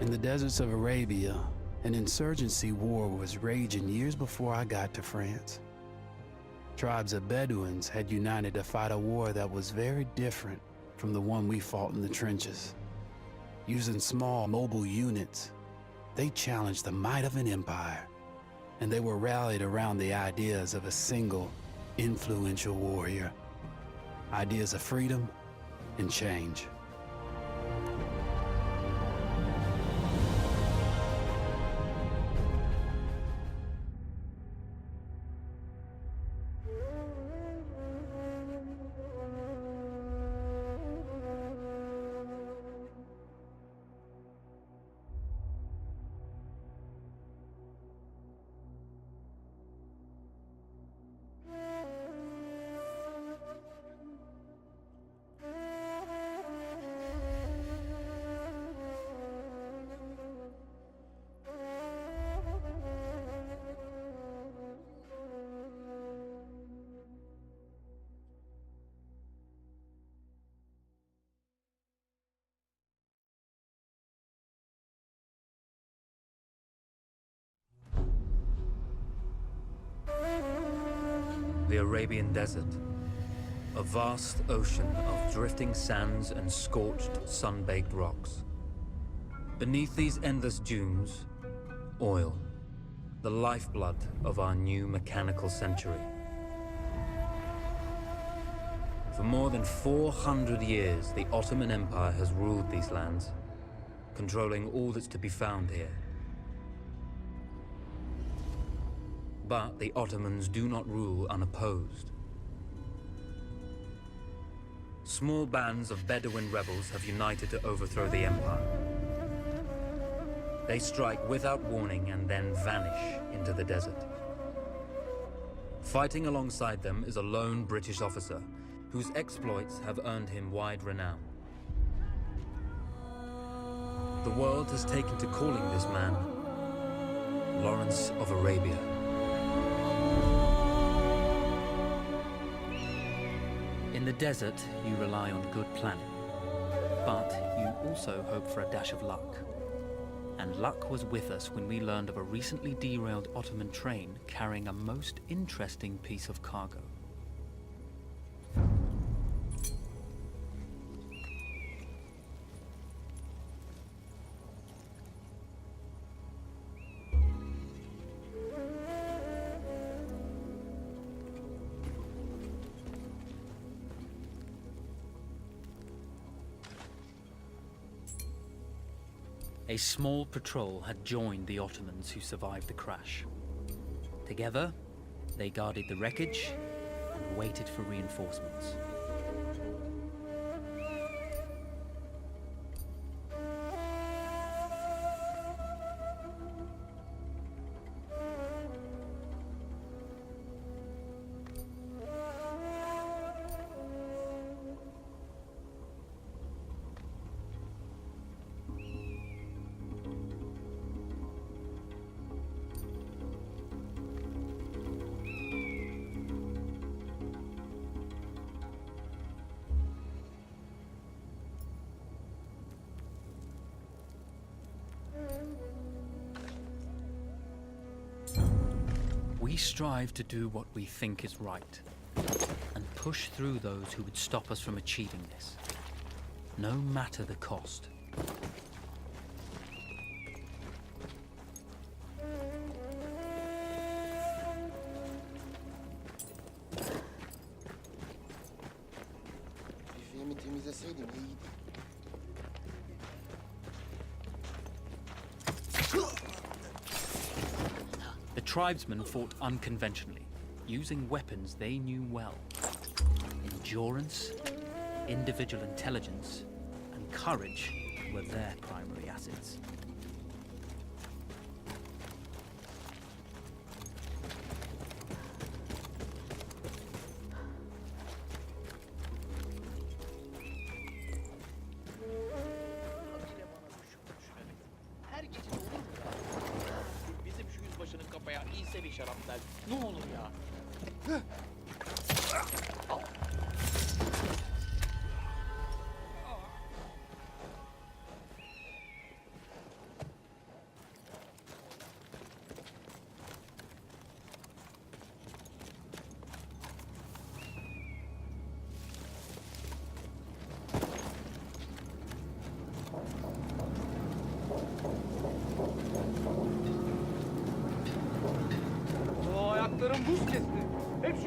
In the deserts of Arabia, an insurgency war was raging years before I got to France. Tribes of Bedouins had united to fight a war that was very different from the one we fought in the trenches. Using small, mobile units, they challenged the might of an empire, and they were rallied around the ideas of a single, influential warrior. Ideas of freedom and change. The Arabian Desert, a vast ocean of drifting sands and scorched, sun-baked rocks. Beneath these endless dunes, oil, the lifeblood of our new mechanical century. For more than 400 years, the Ottoman Empire has ruled these lands, controlling all that's to be found here. But the Ottomans do not rule unopposed. Small bands of Bedouin rebels have united to overthrow the empire. They strike without warning and then vanish into the desert. Fighting alongside them is a lone British officer whose exploits have earned him wide renown. The world has taken to calling this man Lawrence of Arabia. In the desert, you rely on good planning, but you also hope for a dash of luck. And luck was with us when we learned of a recently derailed Ottoman train carrying a most interesting piece of cargo. A small patrol had joined the Ottomans who survived the crash. Together, they guarded the wreckage and waited for reinforcements. We strive to do what we think is right, and push through those who would stop us from achieving this, no matter the cost. The tribesmen fought unconventionally, using weapons they knew well. Endurance, individual intelligence, and courage were their primary assets.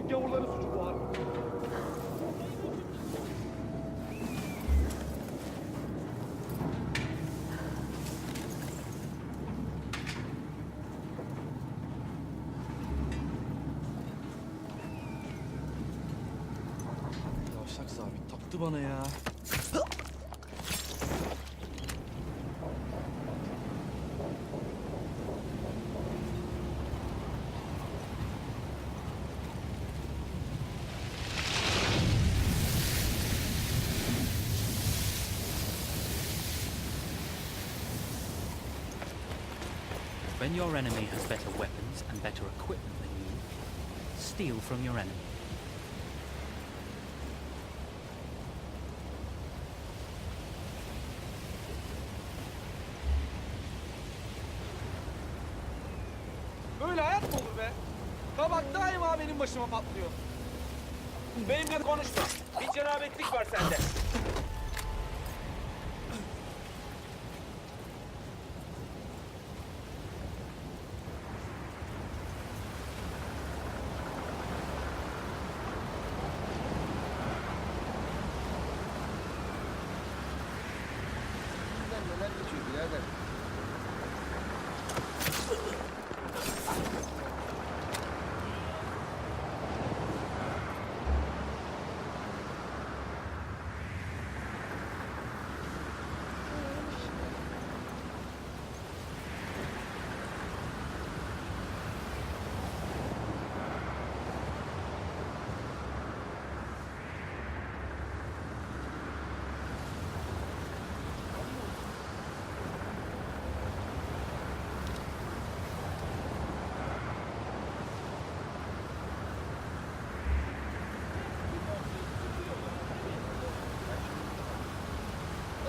küçük gavurların suçu bu abi. Yavşak sabit taktı bana ya. When your enemy has better weapons and better equipment than you, steal from your enemy. Böyle hayat mı olur be? Kabak daima benim başıma patlıyor. Benimle konuşma. Bir cenabetlik var sende. Neler geçiyor birader?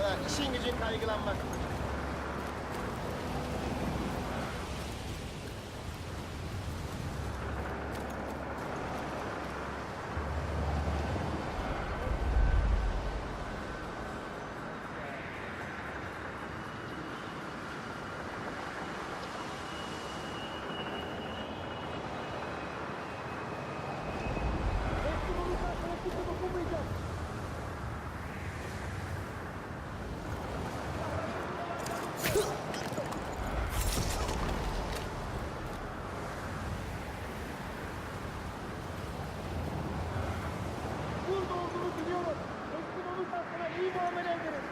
Ha, işin gücün kaygılanmak. Burada olduğunu biliyorum. Teslim olursan sana iyi muamele ederim.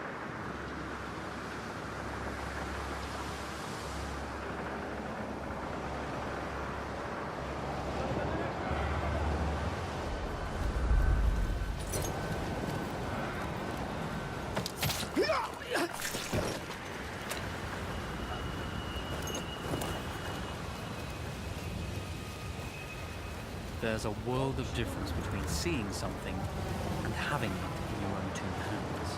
There's a world of difference between seeing something and having it in your own two hands.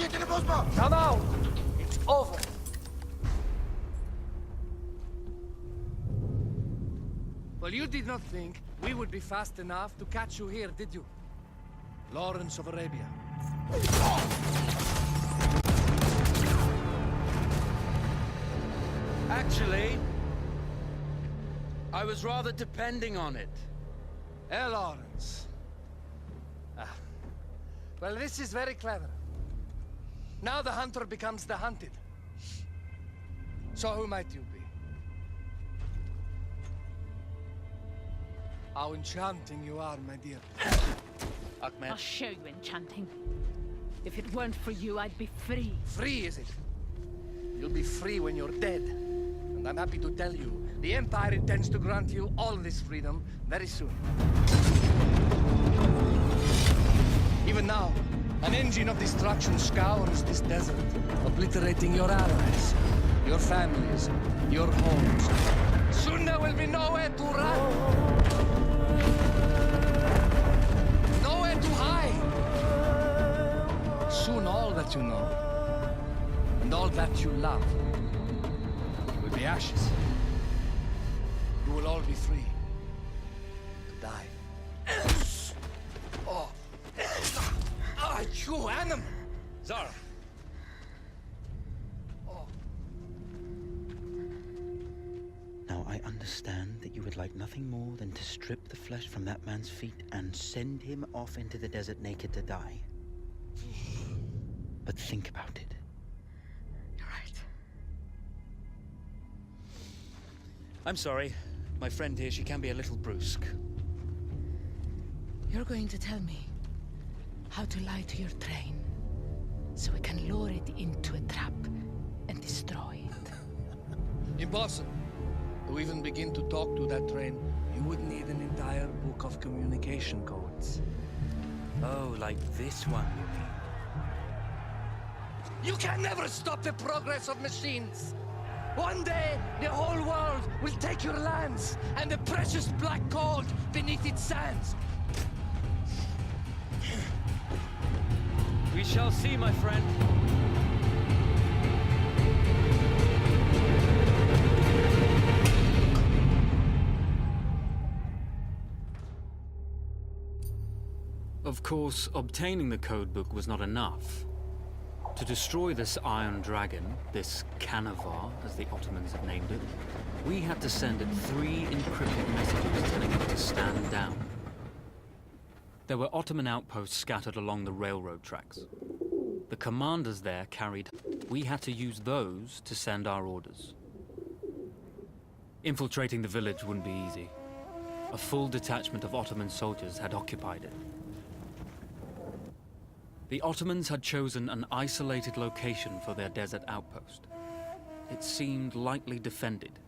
hareketini bozma. Come out. It's over. Well, you did not think we would be fast enough to catch you here, did you? Lawrence of Arabia. Actually, I was rather depending on it. Lawrence. Well, this is very clever. Now the hunter becomes the hunted. So who might you be? How enchanting you are, my dear. Ahmed. I'll show you enchanting. If it weren't for you, I'd be free. Free, is it? You'll be free when you're dead. And I'm happy to tell you, the Empire intends to grant you all this freedom very soon. Even now, an engine of destruction scours this desert, obliterating your allies, your families, your homes. Soon there will be nowhere to run. Nowhere to hide. Soon all that you know, and all that you love, will be ashes. You will all be free to die. Oh. Ah, you animal! Zara. Now I understand that you would like nothing more than to strip the flesh from that man's feet and send him off into the desert naked to die. But think about it. You're right. I'm sorry. My friend here, she can be a little brusque. You're going to tell me how to lie to your train, so we can lure it into a trap and destroy it. Impossible. To even begin to talk to that train, you would need an entire book of communication codes. Oh, like this one, you mean? You can never stop the progress of machines. One day, the whole world will take your lands and the precious black gold beneath its sands. We shall see, my friend. Of course, obtaining the codebook was not enough. To destroy this Iron Dragon, this Canavar, as the Ottomans have named it, we had to send it 3 encrypted messages telling it to stand down. There were Ottoman outposts scattered along the railroad tracks. The commanders there carried. We had to use those to send our orders. Infiltrating the village wouldn't be easy. A full detachment of Ottoman soldiers had occupied it. The Ottomans had chosen an isolated location for their desert outpost. It seemed lightly defended.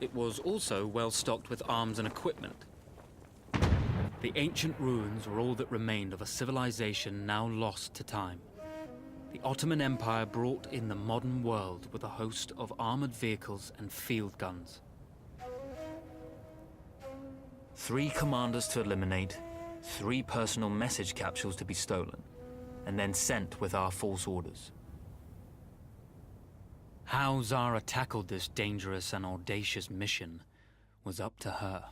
It was also well stocked with arms and equipment. The ancient ruins were all that remained of a civilization now lost to time. The Ottoman Empire brought in the modern world with a host of armored vehicles and field guns. 3 commanders to eliminate, 3 personal message capsules to be stolen, and then sent with our false orders. How Zara tackled this dangerous and audacious mission was up to her.